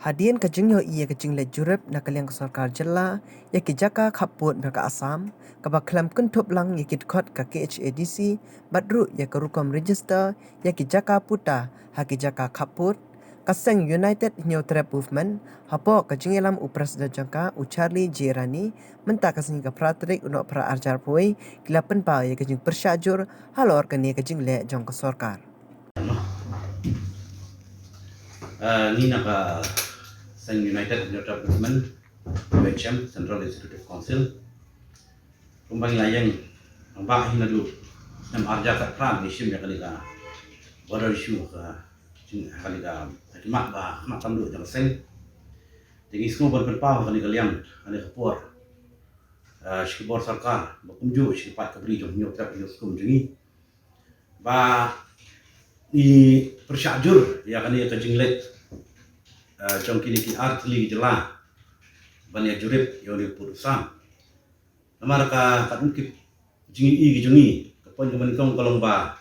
Hadian kajing yo iya kajing le jurep na kaliang sarkar jela ya ki jaka khaput merka asam kaba klam kuntup lang ya ki khot ka KHADC badru ya ka rukom register ya ki jaka puta ha ki jaka khaput kaseng United New Trap Movement hapo kajing lam upresida jangka u Charlie Jerani menta kasing ka pratrik uno pra arjar poi kilapen pa ya kajing persyajur halor kani kajing le jangka sarkar. Ni naka sang United Neutral Movement UHM Central Executive Council kumbang layang ang bahay na do nam arja kat pram isim ya kalika border issue ka kalika mak ba mak tamdu jang seng tingi semua berpau kalika liang ane kapur shikibor sarkar bakumju shikipat kabri jong nyok trap nyok skum jengi ba i persyajur ya kani ka jinglet trong kini ki artli jela bania jurip yo ni putusan namar ka kadun ki jingi gi jongi kapon gaman kong kolong ba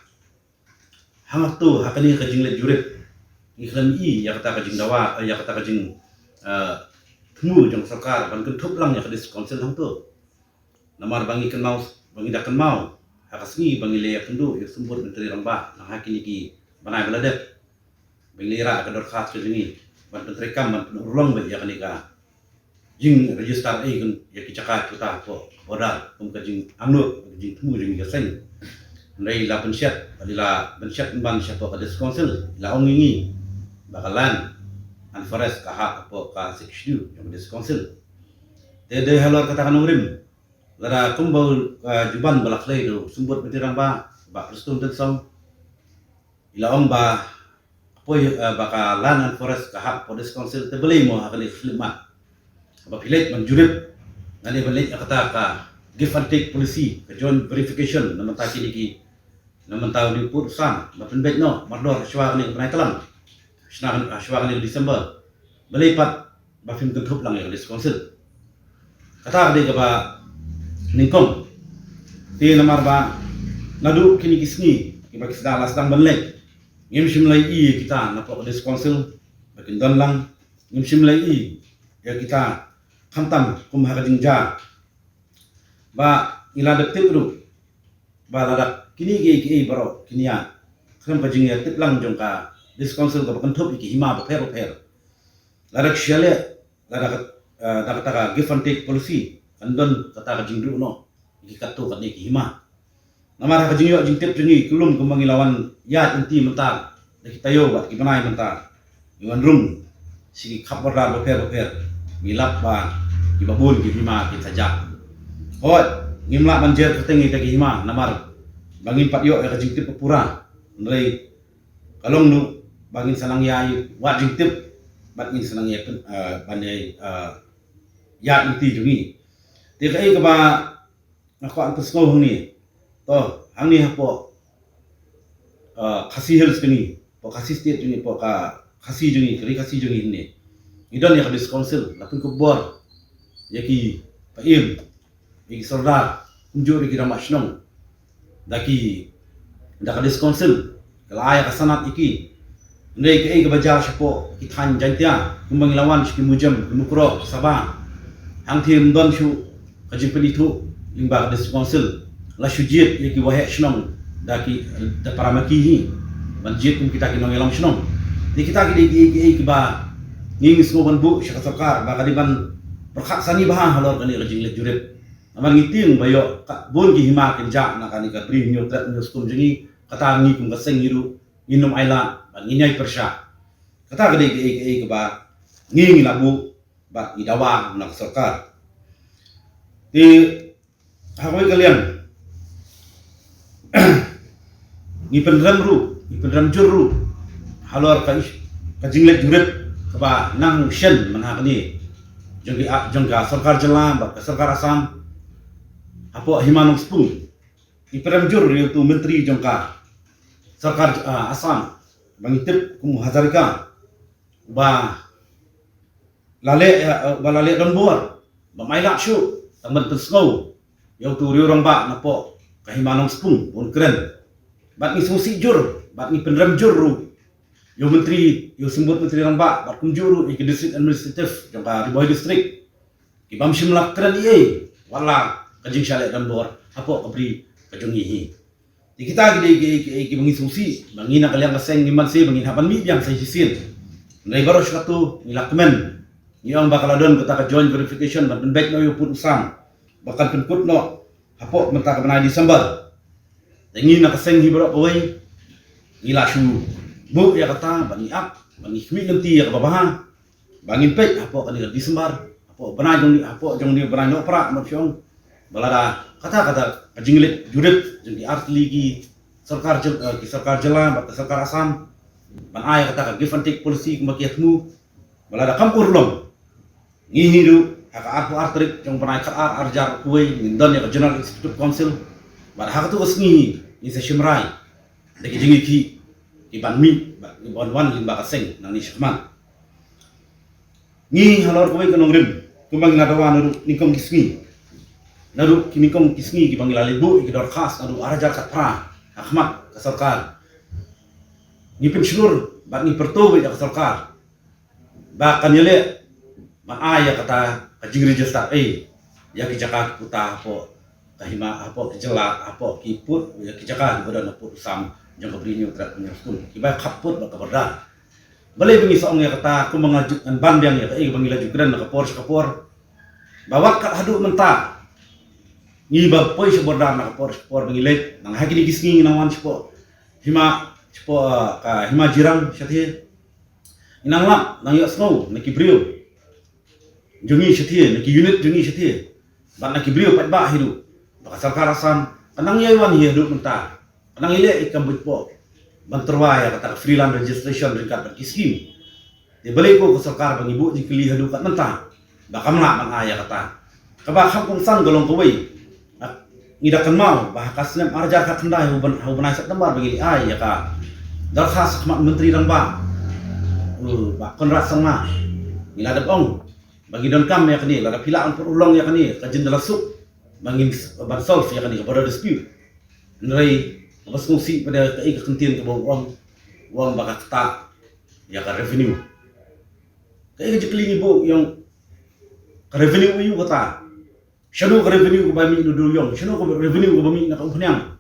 hangat tu hakani ka jinglet jurip iklan ya kata ka jing dawa ya kata ka jing temu jong sarkar ban kentup lang ya ka dis konsel hang tu namar bangi kenau bangi dak kenau hakasngi bangi le kendu yo sembur menteri ramba nang hakini ki banai beladep bangi lira ka dor khas ke jingi ban pentrekam ban penurulong ba ya kanika jing register kun ya kicaka kita po bodal ka jing amno jing temu jing gaseng nai la pensyat badila pensyat ban syapo ka diskonsil la ongingi bakalan an forest ka hak po ka seksyu yang diskonsil de halor kata kan urim lara kumbau juban balaklei do sumbut betirang ba restun tensong ila ong ba poi baka lanan forest ka hak podes council te beli mo akali filma apa pilet menjurip nani balik kata ka give and take policy ka joint verification naman ta kini naman taw ni putusan mapen bet no mardor sywa ni penai kelam syna sywa ni Desember belipat ba film tentup lang ya dis council kata de ka ba ningkong ti namar ba nadu kini kisni ki ba kisda lasdang benlek ngim simlai i kita napok des council bakin dan lang ngim simlai i ya kita khantam kum hakajingja ba ila detik ru ba ladak kini ge baro kinia kham pajing ya tip lang jongka des council ka bakan thup iki hima ba pher ladak syale ladak kata give and take policy andon kata kajingdu no iki katu kan iki hima namar ka jingyo jingtip jengi kulum kumbang ilawan yat inti mentar daki tayo bat kibanay mentar iwan rum sigi kapora beper milap ba ibabun ki hima ki sajak hot ngimla banjer ketengi daki hima namar bangin patyo ka jingtip pura ndrei kalong nu bangin sanang yai wat jingtip bat ngin sanang ya bandai yat inti jengi tikai ka ba ako antus ngau ni to angni hapo khasi hills kini po khasi state ni po ka khasi jungi kri khasi jungi ni idon ya dis council lapun ko bor yaki paim iki sordar unjo ri kira masnong daki da dis council kala ya kasanat iki ndai ke bajar syapo ki than jantia kumbang lawan ski mujam kumukro sabang hang thim don shu kajin penitu limba dis council la syujit yaki wahek shnong daki da paramaki hi banjit kum kita kinong elam shnong di kita ki ba nging semua banbu syaka sarkar ba kadiban perkhat sani bah halor kani rajing let jurip aman ngiting bayo bun ki hima kenja na kani ka bring new trap news kum jengi kata ngi kum gaseng hiru inum aila nginyai persya kata gede ki ba ngi labu ba idawa nak sarkar di hawai kalian ni pendram juru halor ka jinglet jurip ba nang shen manakni jongga sarkar jela ba sarkar asam apo himanong spung ni pendram jur tu menteri jongka sarkar asam bangitip kum hazarika ba lale don bor ba maila shu taman pesngau yau tu riorong ba napo kahimanong spung pun keren bat ni susi jur bat ni pendram jur ru yo menteri yo sembut menteri ramba bat kunjuru ke district administrative jangka ribuai district ki bam simlak kran ie wala kajing syalek dan bor apo kabri kajungi hi di kita ki bangi susi bangi na kaliang kaseng ngiman si bangi hapan mi biang sai sisin nai baros katu nilakmen yang bakaladon kita ka joint verification ban back no yo put usam bahkan penkut no apo menta ka banai Desember tengi na kaseng hi bro oi ngila shu bu ya kata bangi ap bangi kmi nanti ya babaha bangin pek apo kan di Desember apo banai jong ni banai no pra mo syong balada kata jinglit jurip jeung di art ligi sarkar jela bat sarkar asam ban ay kata give and take policy kumakiatmu balada kampur long ngihidu haka arpu artrik jong banai kar arjar kuwe ngindon ya general executive council bar haka tu usngi ni sa shimrai deki jingi ki ban mi ban wan limba kaseng nang ni shikman ngi halor kuwe kanong rim kumbang ngadawa nuru ningkom kisngi naru kini kong kisngi ki panggil alibu ki dor khas naru arajar katra ahmad ka sarkar ni pensiur ba ni perto ka sarkar ba kanile ba aya kata kajing register ya ki jaka puta apo kahima apo ki jela apo ki put ya ki jaka bodan apo sam jang kabri ni utrat punya skul ki ba khaput ba kabarda balai bengi song ya kata ku mengajukan bandang ya ka panggil ajukan ka kapor bawa ka hadu mentah ni ba poi sebordan na por bangilek nang hakini gisngi nang wan spo hima ka hima jirang shathi inang lap nang yo snow na kibrio jungi shathi na ki unit jungi shathi ba na kibrio pat ba hidu ba sarkar asam kanang yaiwan hi hidu menta kanang ile ikam po banterwa ya kata freelance registration dekat berkiskim de balik ko sarkar bangibu jikli hidu kat menta ba kamla bang aya kata kaba kampung sang golong kawai ngidakan mau bahas nem arjar kat kendai hubanai September bagi ai ya ka darkhas khmat menteri dan ba konrat sama ila ada ong bagi don kam ya kani la pilaan perulong ya kani ka jendela suk bangin ban solve ya kani kepada dispute nrai bas ngsi pada kai ka kentin ke wang bakat ta ya ka revenue kai ka jekling ibu yang revenue yu kata shano revenue ko bami do yong shano ko revenue ko bami na kampanyang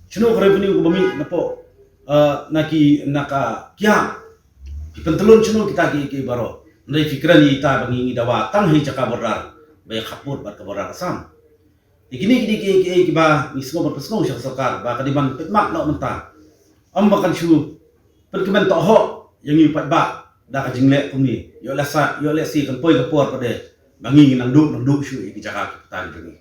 shano ko revenue ko bami na po naki naka kya ipentelon shano kita ki baro ndai fikran ita bangi dawa tang hi chaka borar bay khapur bat kaborar asam ikini ki ba misgo ba pesno syak sarkar ba kadiban petmak no menta am bakan shu perkemen to ho yang yu pat ba da ka jingle kumni yo lesi kan poi ka por pade bangi nang du shu ki jaka kita ni